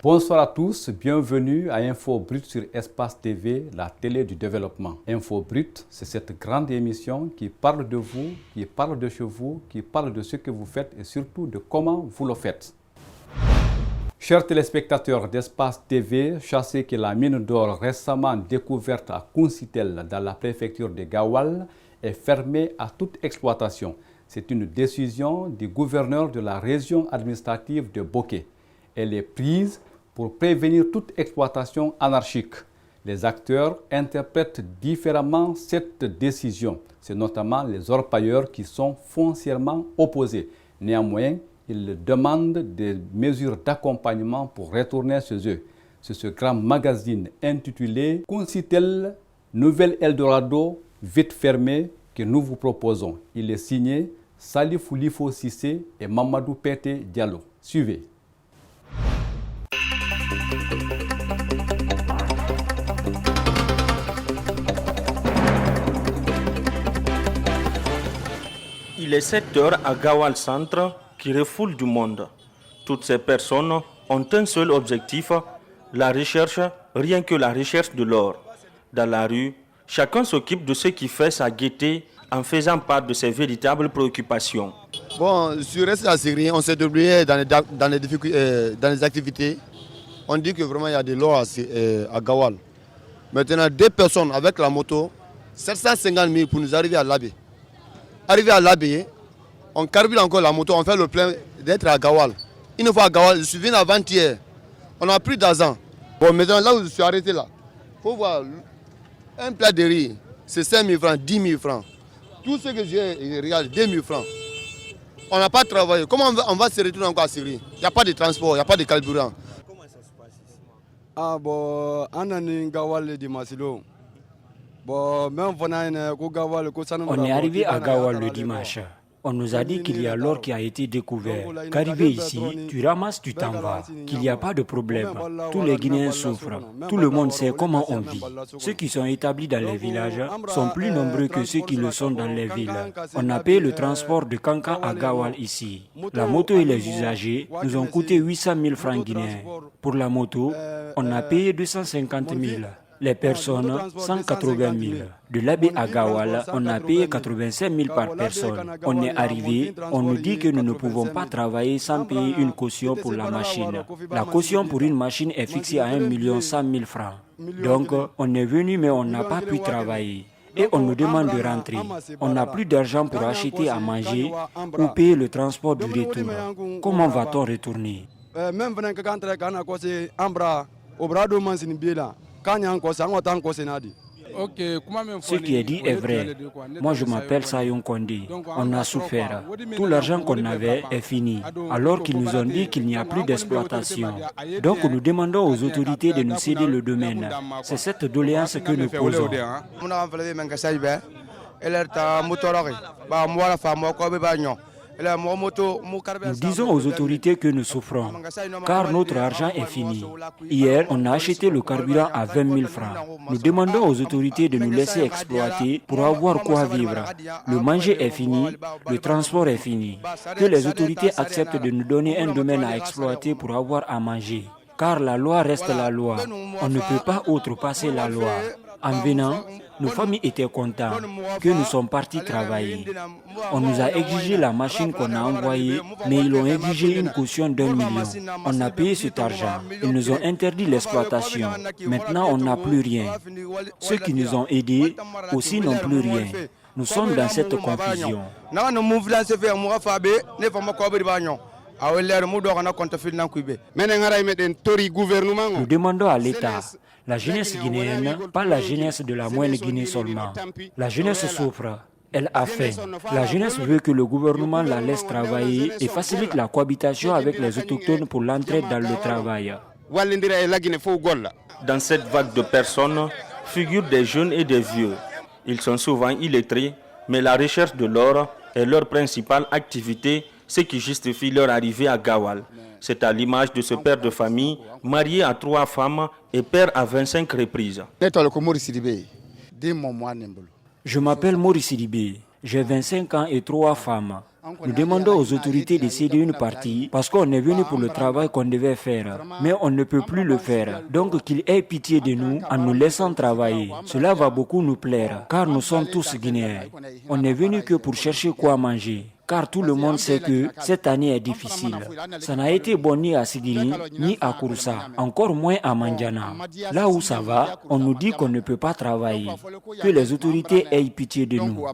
Bonsoir à tous, bienvenue à Info Brut sur Espace TV, la télé du développement. Info Brut, c'est cette grande émission qui parle de vous, qui parle de chez vous, qui parle de ce que vous faites et surtout de comment vous le faites. Chers téléspectateurs d'Espace TV, sachez que la mine d'or récemment découverte à Kuncitel dans la préfecture de Gawal est fermée à toute exploitation. C'est une décision du gouverneur de la région administrative de Boké. Elle est prise pour prévenir toute exploitation anarchique. Les acteurs interprètent différemment cette décision. C'est notamment les orpailleurs qui sont foncièrement opposés. Néanmoins, ils demandent des mesures d'accompagnement pour retourner chez eux. C'est ce grand magazine intitulé Kuncitel, Nouvelle Eldorado, vite fermé, que nous vous proposons. Il est signé Salifou Lifo Sissé et Mamadou Pété Diallo. Suivez. Il est 7 heures à Gawal Centre qui refoule du monde. Toutes ces personnes ont un seul objectif, la recherche, rien que la recherche de l'or. Dans la rue, chacun s'occupe de ce qui fait sa gaieté en faisant part de ses véritables préoccupations. Bon, sur la Syrie, on s'est oublié dans les activités. On dit que vraiment il y a de l'or à Gawal. Maintenant, 2 personnes avec la moto, 750 000 pour nous arriver à Labé. Arrivé à Labé, on carbure encore la moto, on fait le plein d'être à Gawal. Une fois à Gawal, je suis venu avant-hier, on a pris d'argent. Bon, maintenant là où je suis arrêté là, il faut voir, un plat de riz, c'est 5 000 francs, 10 000 francs. Tout ce que j'ai, regarde, 2 000 francs. On n'a pas travaillé. Comment on va se retrouver encore à Syrie? Il n'y a pas de transport, il n'y a pas de carburant. Comment ça se passe ici? Ah bon, on a Gawal de Masilo. On est arrivé à Gawal le dimanche. On nous a dit qu'il y a l'or qui a été découvert. Qu'arrivé ici, tu ramasses, tu t'en vas. Qu'il n'y a pas de problème. Tous les Guinéens souffrent. Tout le monde sait comment on vit. Ceux qui sont établis dans les villages sont plus nombreux que ceux qui le sont dans les villes. On a payé le transport de Kankan à Gawal ici. La moto et les usagers nous ont coûté 800 000 francs guinéens. Pour la moto, on a payé 250 000. Les personnes, 180 000. De Labé à Gawal, on a payé 85 000 par personne. On est arrivé, on nous dit que nous ne pouvons pas travailler sans payer une caution pour la machine. La caution pour une machine est fixée à 1 100 000 francs. Donc, on est venu mais on n'a pas pu travailler. Et on nous demande de rentrer. On n'a plus d'argent pour acheter à manger ou payer le transport du retour. Comment va-t-on retourner? Ce qui est dit est vrai. Moi, je m'appelle Sayon Kondé. On a souffert. Tout l'argent qu'on avait est fini, alors qu'ils nous ont dit qu'il n'y a plus d'exploitation. Donc, nous demandons aux autorités de nous céder le domaine. C'est cette doléance que nous posons. Nous disons aux autorités que nous souffrons, car notre argent est fini. Hier, on a acheté le carburant à 20 000 francs. Nous demandons aux autorités de nous laisser exploiter pour avoir quoi vivre. Le manger est fini, le transport est fini. Que les autorités acceptent de nous donner un domaine à exploiter pour avoir à manger. Car la loi reste la loi. On ne peut pas outrepasser la loi. En venant, nos familles étaient contentes que nous sommes partis travailler. On nous a exigé la machine qu'on a envoyée, mais ils ont exigé une caution d'1 million. On a payé cet argent. Ils nous ont interdit l'exploitation. Maintenant, on n'a plus rien. Ceux qui nous ont aidés aussi n'ont plus rien. Nous sommes dans cette confusion. Nous demandons à l'État, la jeunesse guinéenne, pas la jeunesse de la moyenne Guinée seulement. La jeunesse souffre, elle a faim. La jeunesse veut que le gouvernement la laisse travailler et facilite la cohabitation avec les autochtones pour l'entraide dans le travail. Dans cette vague de personnes figurent des jeunes et des vieux. Ils sont souvent illettrés, mais la recherche de l'or est leur principale activité, ce qui justifie leur arrivée à Gawal. C'est à l'image de ce père de famille, marié à 3 femmes et père à 25 reprises. Je m'appelle Maurice Sidibé, j'ai 25 ans et 3 femmes. Nous demandons aux autorités de céder une partie parce qu'on est venu pour le travail qu'on devait faire. Mais on ne peut plus le faire. Donc qu'ils aient pitié de nous en nous laissant travailler. Cela va beaucoup nous plaire car nous sommes tous Guinéens. On n'est venu que pour chercher quoi manger. Car tout le monde sait que cette année est difficile. Ça n'a été bon ni à Sigiri, ni à Kouroussa, encore moins à Mandiana. Là où ça va, on nous dit qu'on ne peut pas travailler. Que les autorités aient pitié de nous.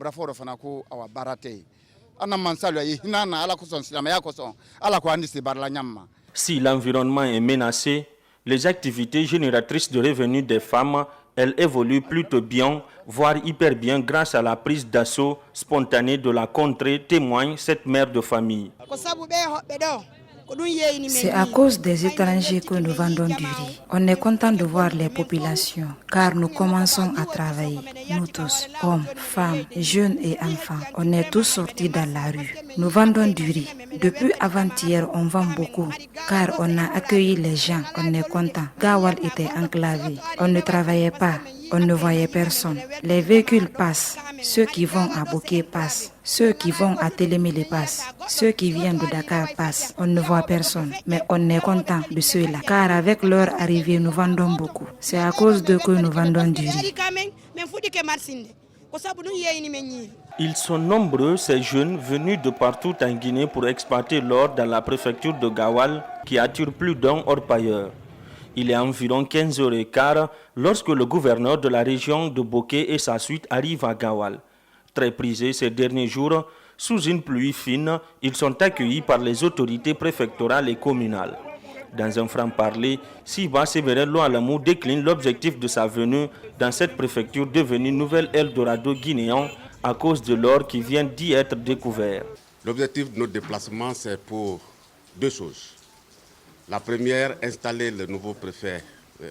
Si l'environnement est menacé, les activités génératrices de revenus des femmes, elles évoluent plutôt bien, voire hyper bien grâce à la prise d'assaut spontanée de la contrée, témoigne cette mère de famille. C'est à cause des étrangers que nous vendons du riz. On est content de voir les populations, car nous commençons à travailler. Nous tous, hommes, femmes, jeunes et enfants, on est tous sortis dans la rue. Nous vendons du riz. Depuis avant-hier, on vend beaucoup, car on a accueilli les gens. On est content. Gawal était enclavé. On ne travaillait pas. On ne voyait personne. Les véhicules passent. Ceux qui vont à Boké passent. Ceux qui vont à Télémélé passent. Ceux qui viennent de Dakar passent. On ne voit personne. Mais on est content de ceux-là. Car avec leur arrivée, nous vendons beaucoup. C'est à cause d'eux que nous vendons du riz. Ils sont nombreux, ces jeunes venus de partout en Guinée pour exploiter l'or dans la préfecture de Gawal qui attire plus d'un orpailleur. Il est environ 15h15 lorsque le gouverneur de la région de Boké et sa suite arrivent à Gawal. Très prisés ces derniers jours, sous une pluie fine, ils sont accueillis par les autorités préfectorales et communales. Dans un franc-parler, Siba Severello Alamou décline l'objectif de sa venue dans cette préfecture devenue nouvelle Eldorado guinéen à cause de l'or qui vient d'y être découvert. L'objectif de notre déplacement, c'est pour deux choses. La première, installer le nouveau préfet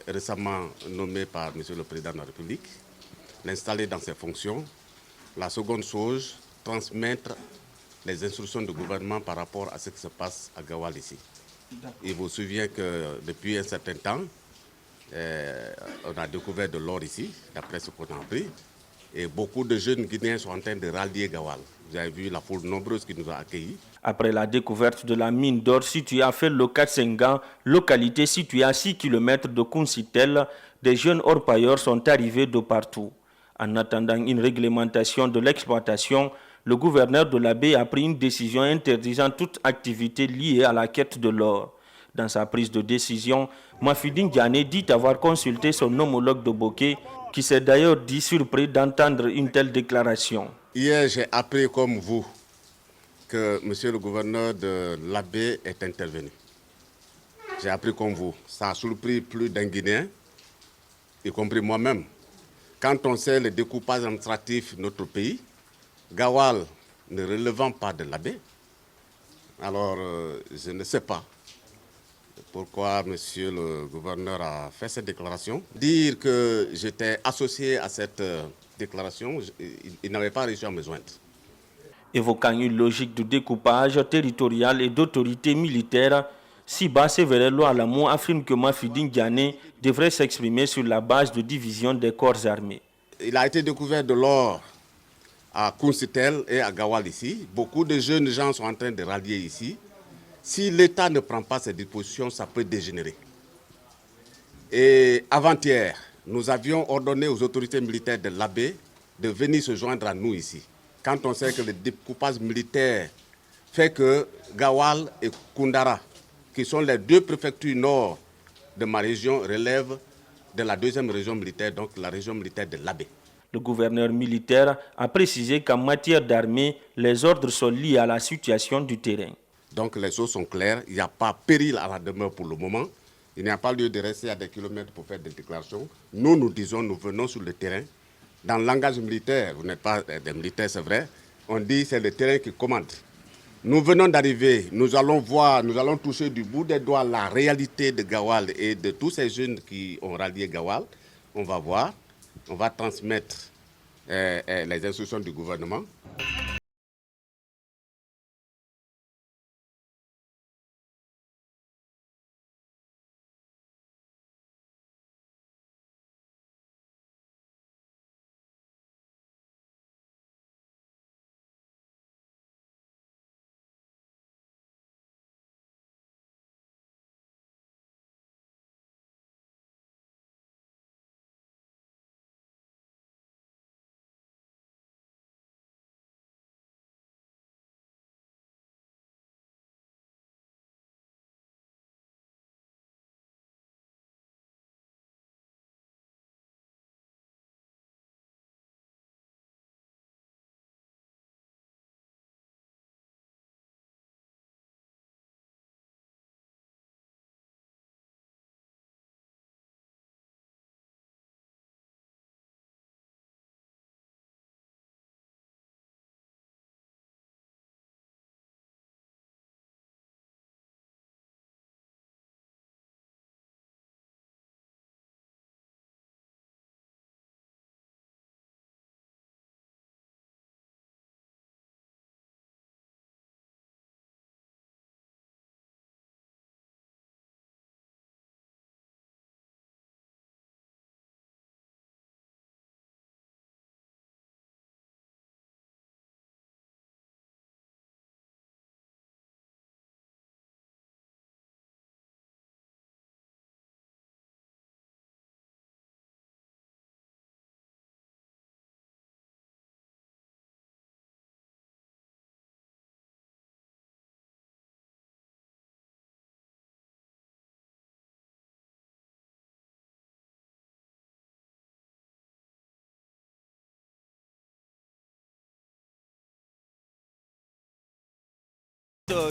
récemment nommé par M. le Président de la République, l'installer dans ses fonctions. La seconde chose, transmettre les instructions du gouvernement par rapport à ce qui se passe à Gawal ici. Il vous souvient que depuis un certain temps, on a découvert de l'or ici, d'après ce qu'on a appris, et beaucoup de jeunes Guinéens sont en train de rallier Gawal. Vous avez vu la foule nombreuse qui nous a accueillis. Après la découverte de la mine d'or située à Fello-Katsenga, localité située à 6 km de Kunsitel, des jeunes orpailleurs sont arrivés de partout. En attendant une réglementation de l'exploitation, le gouverneur de la baie a pris une décision interdisant toute activité liée à la quête de l'or. Dans sa prise de décision, Mafidine Diané dit avoir consulté son homologue de Boké, qui s'est d'ailleurs dit surpris d'entendre une telle déclaration. Hier, j'ai appris comme vous que monsieur le gouverneur de la baie est intervenu. J'ai appris comme vous. Ça a surpris plus d'un Guinéen, y compris moi-même. Quand on sait le découpage administratif de notre pays, Gawal ne relevant pas de la baie, alors je ne sais pas pourquoi monsieur le gouverneur a fait cette déclaration. Dire que j'étais associé à cette déclaration, il n'avait pas réussi à me joindre. Évoquant une logique de découpage territorial et d'autorité militaire, Siba Severello Alamou affirme que Mafidine Diané devrait s'exprimer sur la base de division des corps armés. Il a été découvert de l'or à Kunsitel et à Gawal ici. Beaucoup de jeunes gens sont en train de rallier ici. Si l'État ne prend pas ses dispositions, ça peut dégénérer. Et avant-hier, nous avions ordonné aux autorités militaires de l'Abbé de venir se joindre à nous ici. Quand on sait que le découpage militaire fait que Gawal et Koundara, qui sont les deux préfectures nord de ma région, relèvent de la deuxième région militaire, donc la région militaire de l'Abbé. Le gouverneur militaire a précisé qu'en matière d'armée, les ordres sont liés à la situation du terrain. Donc les choses sont claires, il n'y a pas péril à la demeure pour le moment. Il n'y a pas lieu de rester à des kilomètres pour faire des déclarations. Nous, nous disons, nous venons sur le terrain. Dans le langage militaire, vous n'êtes pas des militaires, c'est vrai, on dit c'est le terrain qui commande. Nous venons d'arriver, nous allons voir, nous allons toucher du bout des doigts la réalité de Gawal et de tous ces jeunes qui ont rallié Gawal. On va voir, on va transmettre les instructions du gouvernement.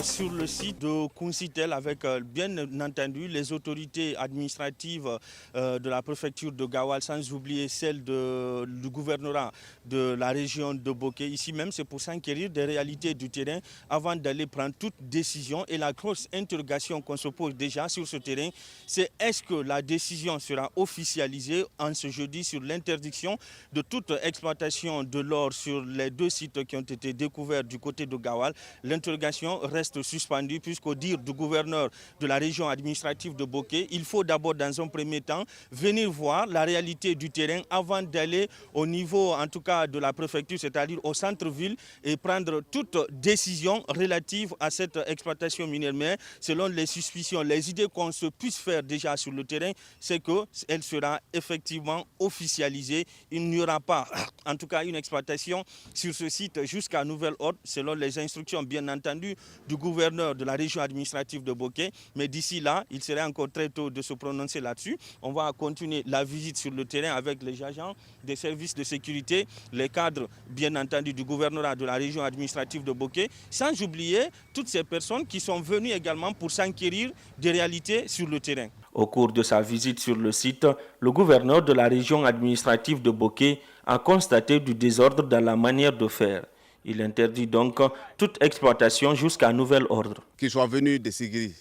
Sur le site de Kunsitel avec bien entendu les autorités administratives de la préfecture de Gawal, sans oublier celle du gouvernorat de la région de Boké. Ici même, c'est pour s'enquérir des réalités du terrain avant d'aller prendre toute décision. Et la grosse interrogation qu'on se pose déjà sur ce terrain, c'est est-ce que la décision sera officialisée en ce jeudi sur l'interdiction de toute exploitation de l'or sur les 2 sites qui ont été découverts du côté de Gawal. L'interrogation reste suspendue puisqu'au dire du gouverneur de la région administrative de Boké, il faut d'abord dans un premier temps venir voir la réalité du terrain avant d'aller au niveau en tout cas de la préfecture, c'est-à-dire au centre-ville et prendre toute décision relative à cette exploitation minière. Mais selon les suspicions, les idées qu'on se puisse faire déjà sur le terrain, c'est qu'elle sera effectivement officialisée. Il n'y aura pas en tout cas une exploitation sur ce site jusqu'à nouvel ordre selon les instructions bien entendu du gouverneur de la région administrative de Boké. Mais d'ici là, il serait encore très tôt de se prononcer là-dessus. On va continuer la visite sur le terrain avec les agents des services de sécurité, les cadres bien entendu du gouvernorat de la région administrative de Boké, sans oublier toutes ces personnes qui sont venues également pour s'enquérir des réalités sur le terrain. Au cours de sa visite sur le site, le gouverneur de la région administrative de Boké a constaté du désordre dans la manière de faire. Il interdit donc toute exploitation jusqu'à nouvel ordre. Qu'ils soient venus de Sigiri,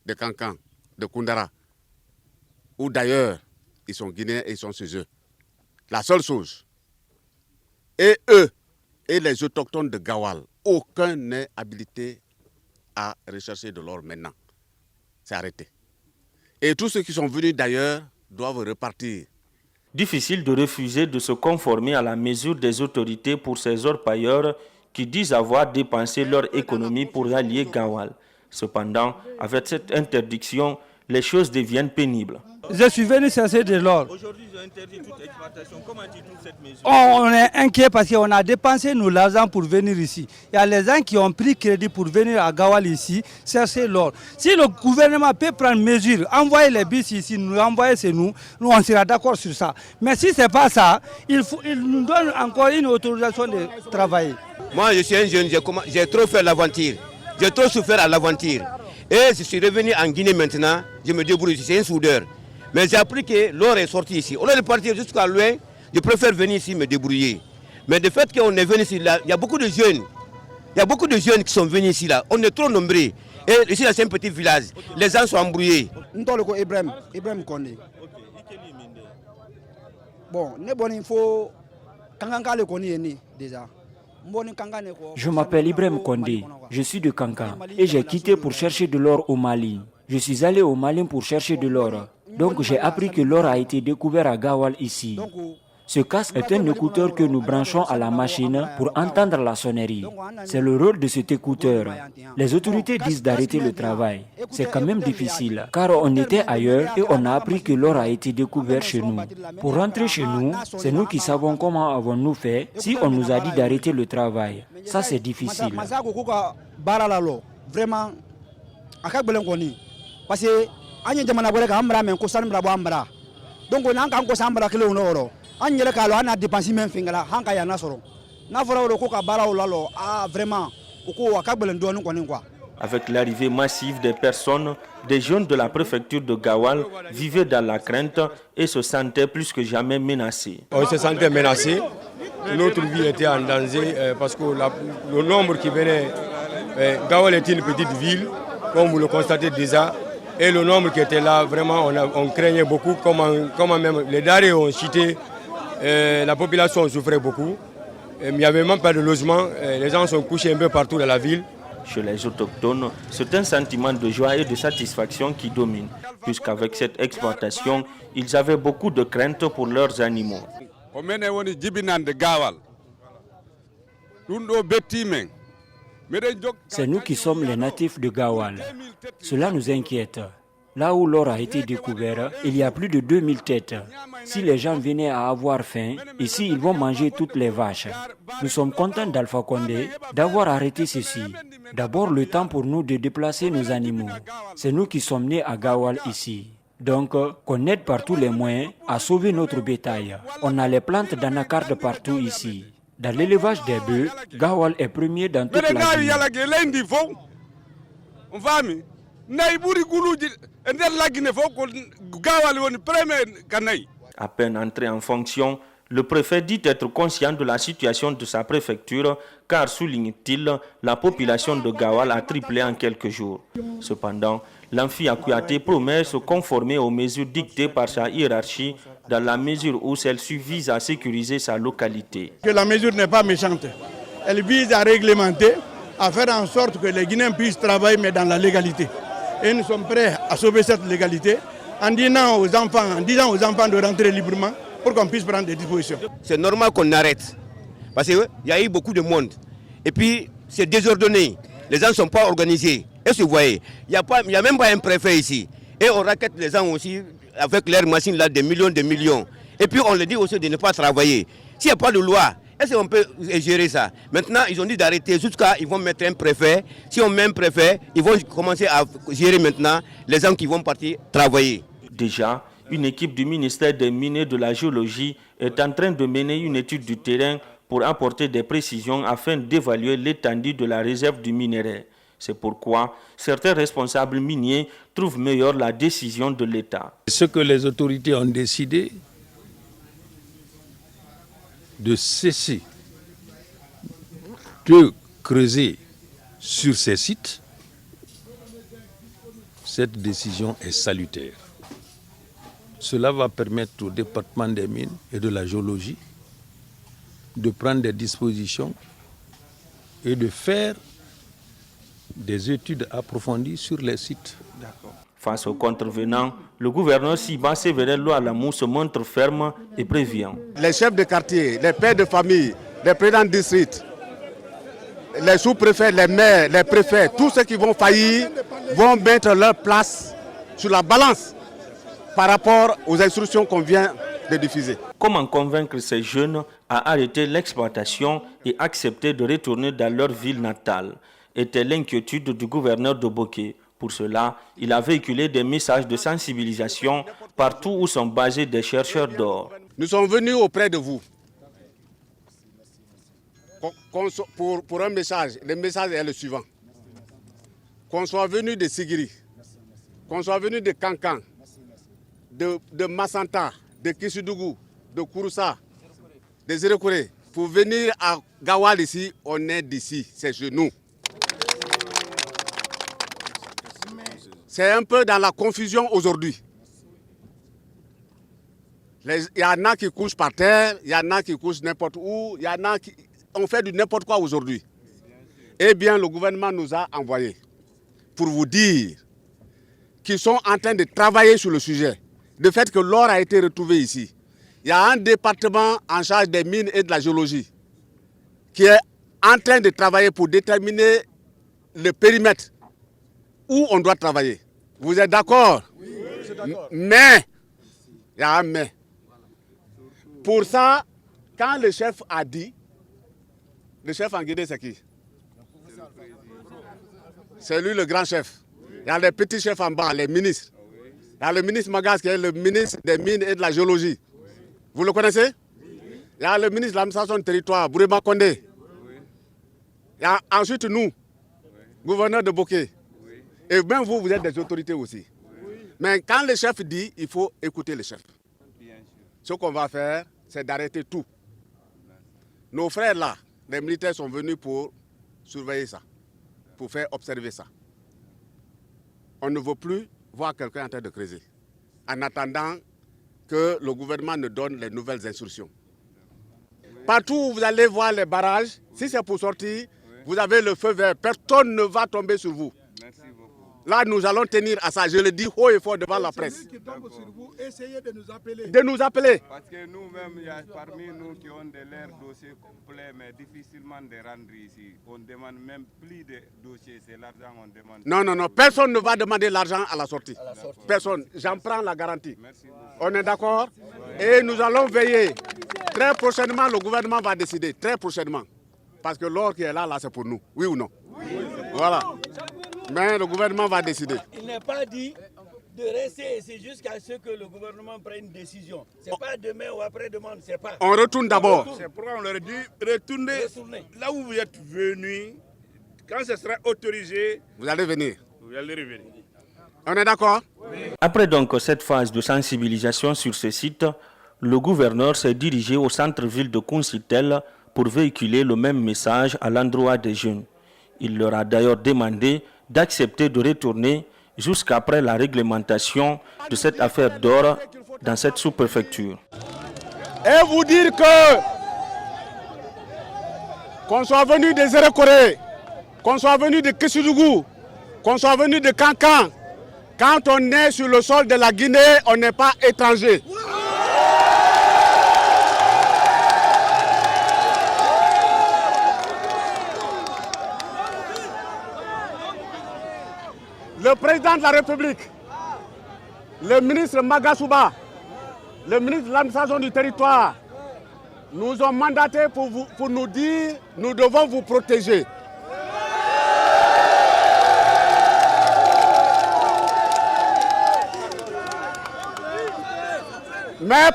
de Kankan, de Koundara, ou d'ailleurs, ils sont guinéens et ils sont chez eux. La seule chose, et eux, et les autochtones de Gawal, aucun n'est habilité à rechercher de l'or maintenant. C'est arrêté. Et tous ceux qui sont venus d'ailleurs doivent repartir. Difficile de refuser de se conformer à la mesure des autorités pour ces orpailleurs qui disent avoir dépensé leur économie pour allier Gawal. Cependant, avec cette interdiction, les choses deviennent pénibles. Je suis venu chercher de l'or. Aujourd'hui, ils ont interdit toute exploitation. Comment tu trouves cette mesure? On est inquiet parce qu'on a dépensé nous l'argent pour venir ici. Il y a les gens qui ont pris crédit pour venir à Gawal ici chercher l'or. Si le gouvernement peut prendre mesure, envoyer les bus ici, nous envoyer chez nous, on sera d'accord sur ça. Mais si ce n'est pas ça, il nous donne encore une autorisation de travailler. Moi, je suis un jeune, j'ai trop fait l'aventure. J'ai trop souffert à l'aventure. Et je suis revenu en Guinée maintenant, je me débrouille, c'est un soudeur. Mais j'ai appris que l'or est sorti ici. Au lieu de partir jusqu'à loin, je préfère venir ici me débrouiller. Mais le fait qu'on est venu ici, là, il y a beaucoup de jeunes. Il y a beaucoup de jeunes qui sont venus ici. Là. On est trop nombreux. Et ici, c'est un petit village. Les gens sont embrouillés. Ibrahim Kondé. Bon, il faut... déjà. Je m'appelle Ibrahim Kondé, je suis de Kankan et j'ai quitté pour chercher de l'or au Mali. Je suis allé au Mali pour chercher de l'or. Donc j'ai appris que l'or a été découvert à Gawal ici. Ce casque est un écouteur que nous branchons à la machine pour entendre la sonnerie. C'est le rôle de cet écouteur. Les autorités disent d'arrêter le travail. C'est quand même difficile, car on était ailleurs et on a appris que l'or a été découvert chez nous. Pour rentrer chez nous, c'est nous qui savons comment avons-nous fait si on nous a dit d'arrêter le travail. Ça, c'est difficile. Vraiment, parce que donc on a encore ça an yɛrɛ k'a lɔ an n'a dépense min fɛn kɛla an ka yan na sɔrɔ n'a fɔra o ko ka baaraw la lɔ vraiment o ko a ka gɛlɛn dɔɔnin kɔni quoi. Avec l'arrivée massive des personnes, des jeunes de la préfecture de Gawal vivaient dans la crainte et se sentaient plus que jamais menacés. On se sentait menacés, notre vie était en danger parce que le nombre qui venait, Gawal est une petite ville, comme vous le constatez déjà, et le nombre qui était là, vraiment on craignait beaucoup, comment même les denrées ont chuté. La population souffrait beaucoup, il n'y avait même pas de logement, les gens sont couchés un peu partout dans la ville. Chez les autochtones, c'est un sentiment de joie et de satisfaction qui domine, puisqu'avec cette exploitation, ils avaient beaucoup de craintes pour leurs animaux. C'est nous qui sommes les natifs de Gawal. Cela nous inquiète. Là où l'or a été découvert, il y a plus de 2000 têtes. Si les gens venaient à avoir faim, ici ils vont manger toutes les vaches. Nous sommes contents d'Alpha Condé d'avoir arrêté ceci. D'abord le temps pour nous de déplacer nos animaux. C'est nous qui sommes nés à Gawal ici. Donc, qu'on aide par tous les moyens à sauver notre bétail. On a les plantes d'anacarde partout ici. Dans l'élevage des bœufs, Gawal est premier dans toute la ville. À peine entré en fonction, le préfet dit être conscient de la situation de sa préfecture, car, souligne-t-il, la population de Gawal a triplé en quelques jours. Cependant, l'Amphi à Kouyaté promet se conformer aux mesures dictées par sa hiérarchie, dans la mesure où celle-ci vise à sécuriser sa localité. Que la mesure n'est pas méchante. Elle vise à réglementer, à faire en sorte que les Guinéens puissent travailler, mais dans la légalité. Et nous sommes prêts à sauver cette légalité en disant aux enfants de rentrer librement pour qu'on puisse prendre des dispositions. C'est normal qu'on arrête, parce qu'il y a eu beaucoup de monde. Et puis, c'est désordonné. Les gens ne sont pas organisés. Et vous voyez, il n'y a même pas un préfet ici. Et on raquette les gens aussi avec leurs machines là, des millions. Et puis on leur dit aussi de ne pas travailler. S'il n'y a pas de loi, est-ce qu'on peut gérer ça? Maintenant, ils ont dit d'arrêter jusqu'à ils vont mettre un préfet. Si on met un préfet, ils vont commencer à gérer maintenant les gens qui vont partir travailler. Déjà, une équipe du ministère des Mines et de la Géologie est en train de mener une étude du terrain pour apporter des précisions afin d'évaluer l'étendue de la réserve du minerai. C'est pourquoi certains responsables miniers trouvent meilleure la décision de l'État. Ce que les autorités ont décidé de cesser de creuser sur ces sites, cette décision est salutaire. Cela va permettre au département des mines et de la géologie de prendre des dispositions et de faire des études approfondies sur les sites. Face aux contrevenants, le gouverneur Siba Sévéré Loualamou se montre ferme et prévient. Les chefs de quartier, les pères de famille, les présidents de district, les sous-préfets, les maires, les préfets, tous ceux qui vont faillir vont mettre leur place sur la balance par rapport aux instructions qu'on vient de diffuser. Comment convaincre ces jeunes à arrêter l'exploitation et accepter de retourner dans leur ville natale était l'inquiétude du gouverneur de Boké. Pour cela, il a véhiculé des messages de sensibilisation partout où sont basés des chercheurs d'or. Nous sommes venus auprès de vous pour un message. Le message est le suivant. Qu'on soit venu de Sigiri, qu'on soit venu de Kankan, de Massanta, de Kisudougou, de Kouroussa, de Zérekouré, pour venir à Gawal ici, on est d'ici, c'est chez nous. C'est un peu dans la confusion aujourd'hui. Il y en a qui couchent par terre, il y en a qui couchent n'importe où, il y en a qui... On fait du n'importe quoi aujourd'hui. Eh bien, le gouvernement nous a envoyés pour vous dire qu'ils sont en train de travailler sur le sujet. Le fait que l'or a été retrouvé ici. Il y a un département en charge des mines et de la géologie qui est en train de travailler pour déterminer le périmètre où on doit travailler. Vous êtes d'accord? Oui, je suis d'accord. Mais, il y a un mais. Pour ça, quand le chef a dit, le chef en Guinée c'est qui? C'est lui le grand chef. Il y a les petits chefs en bas, les ministres. Il y a le ministre Magas qui est le ministre des mines et de la géologie. Vous le connaissez? Il y a le ministre de l'administration du territoire, Bourema Kondé. Il y a ensuite nous, gouverneur de Boké. Et même vous, vous êtes des autorités aussi. Mais quand le chef dit, il faut écouter le chef. Ce qu'on va faire, c'est d'arrêter tout. Nos frères là, les militaires sont venus pour surveiller ça, pour faire observer ça. On ne veut plus voir quelqu'un en train de creuser, en attendant que le gouvernement ne donne les nouvelles instructions. Partout où vous allez voir les barrages, si c'est pour sortir, vous avez le feu vert, personne ne va tomber sur vous. Là, nous allons tenir à ça. Je le dis haut et fort devant la presse. Celui qui tombe sur vous, essayez de nous appeler. De nous appeler. Parce que nous-mêmes, il y a parmi nous qui ont de leurs dossiers complets, mais difficilement de rendre ici. On ne demande même plus de dossiers, c'est l'argent qu'on demande. Non, non, non. Personne ne va demander l'argent à la sortie. Personne. J'en prends la garantie. Merci. On est d'accord? Et nous allons veiller. Très prochainement, le gouvernement va décider. Très prochainement. Parce que l'or qui est là, c'est pour nous. Oui ou non? Oui. Voilà. Mais le gouvernement va décider. Il n'est pas dit de rester ici jusqu'à ce que le gouvernement prenne une décision. Ce n'est pas demain ou après-demain, c'est pas. On retourne d'abord. C'est pourquoi on leur dit retournez là où vous êtes venus. Quand ce sera autorisé, vous allez venir. On est d'accord? Après donc cette phase de sensibilisation sur ce site, le gouverneur s'est dirigé au centre-ville de Kuncitel pour véhiculer le même message à l'endroit des jeunes. Il leur a d'ailleurs demandé d'accepter de retourner jusqu'après la réglementation de cette affaire d'or dans cette sous-préfecture. Et vous dire que qu'on soit venu des Zérekoré, qu'on soit venu de Kessidougou, qu'on soit venu de Kankan, quand on est sur le sol de la Guinée, on n'est pas étranger. Le président de la République, le ministre Magasouba, le ministre de l'administration du territoire, nous ont mandaté pour nous dire nous devons vous protéger. Mais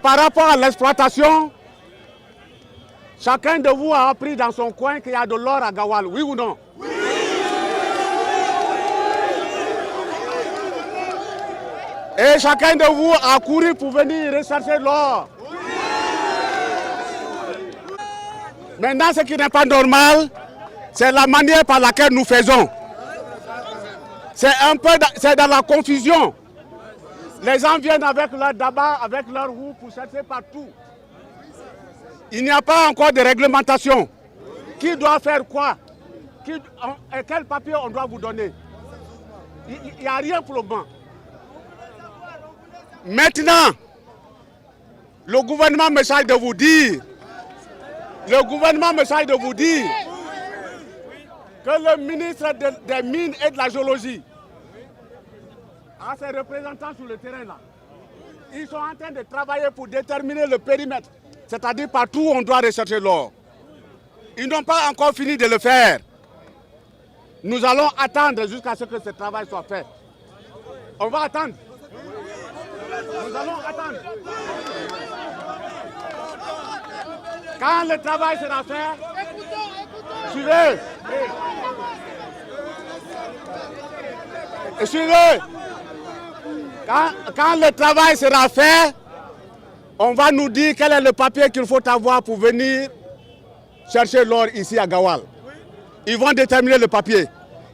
par rapport à l'exploitation, chacun de vous a appris dans son coin qu'il y a de l'or à Gawal, oui ou non? Oui. Et chacun de vous a couru pour venir rechercher l'or. Oui. Maintenant, ce qui n'est pas normal, c'est la manière par laquelle nous faisons. C'est dans la confusion. Les gens viennent avec leur daba, avec leur roue pour chercher partout. Il n'y a pas encore de réglementation. Qui doit faire quoi? Et quel papier on doit vous donner? Il n'y a rien pour le moment. Maintenant, le gouvernement me charge de vous dire, que le ministre des Mines et de la Géologie a ses représentants sur le terrain là. Ils sont en train de travailler pour déterminer le périmètre, c'est-à-dire partout où on doit rechercher l'or. Ils n'ont pas encore fini de le faire. Nous allons attendre jusqu'à ce que ce travail soit fait. On va attendre. Nous allons attendre. Quand le travail sera fait, suivez. Quand le travail sera fait, on va nous dire quel est le papier qu'il faut avoir pour venir chercher l'or ici à Gawal. Ils vont déterminer le papier.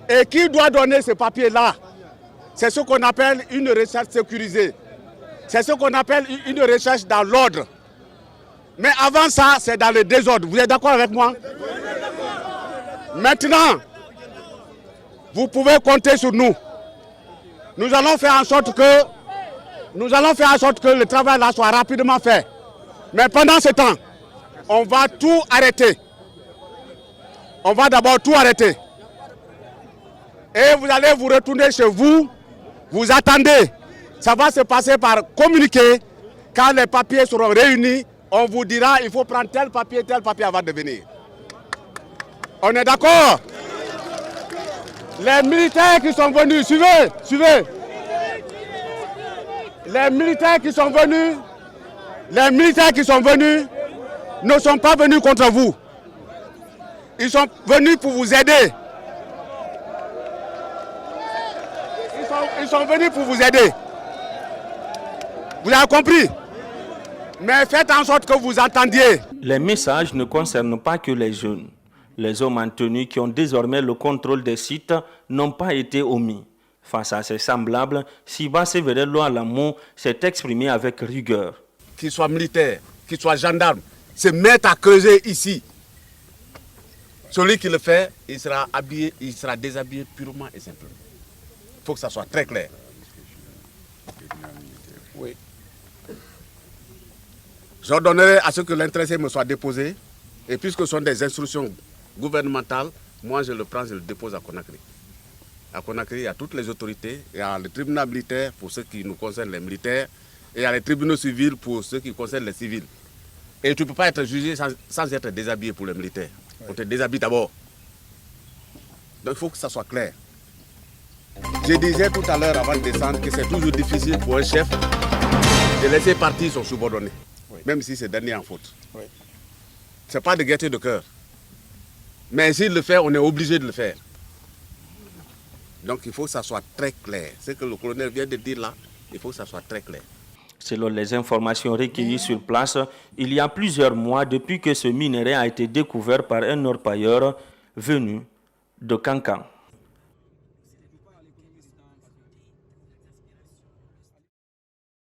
Et qui doit donner ce papier-là? C'est ce qu'on appelle une recherche sécurisée. C'est ce qu'on appelle une recherche dans l'ordre. Mais avant ça, c'est dans le désordre. Vous êtes d'accord avec moi? Maintenant, vous pouvez compter sur nous. Nous allons faire en sorte que le travail là soit rapidement fait. Mais pendant ce temps, on va tout arrêter. On va d'abord tout arrêter. Et vous allez vous retourner chez vous. Vous attendez. Ça va se passer par communiqué. Quand les papiers seront réunis, on vous dira il faut prendre tel papier avant de venir. On est d'accord? Les militaires qui sont venus, suivez. Les militaires qui sont venus ne sont pas venus contre vous. Ils sont venus pour vous aider. Ils sont venus pour vous aider. Vous avez compris? Mais faites en sorte que vous entendiez. Les messages ne concernent pas que les jeunes. Les hommes en tenue qui ont désormais le contrôle des sites n'ont pas été omis. Face à ces semblables, Siba Severelo Alamo s'est exprimé avec rigueur. Qu'ils soient militaires, qu'ils soient gendarmes, se mettent à creuser ici. Celui qui le fait, il sera déshabillé purement et simplement. Il faut que ça soit très clair. Oui. J'ordonnerai à ce que l'intéressé me soit déposé. Et puisque ce sont des instructions gouvernementales, moi je le prends, je le dépose à Conakry. À Conakry, il y a toutes les autorités. Il y a le tribunal militaire pour ceux qui nous concernent, les militaires. Et il y a les tribunaux civils pour ceux qui concernent les civils. Et tu ne peux pas être jugé sans être déshabillé pour les militaires. Oui. On te déshabille d'abord. Donc il faut que ça soit clair. Je disais tout à l'heure avant de descendre que c'est toujours difficile pour un chef de laisser partir son subordonné. Oui. Même si c'est dernier en faute. Oui. Ce n'est pas de gaieté de cœur. Mais s'il le fait, on est obligé de le faire. Donc il faut que ça soit très clair. Ce que le colonel vient de dire là, il faut que ça soit très clair. Selon les informations recueillies sur place, il y a plusieurs mois depuis que ce minerai a été découvert par un orpailleur venu de Kankan.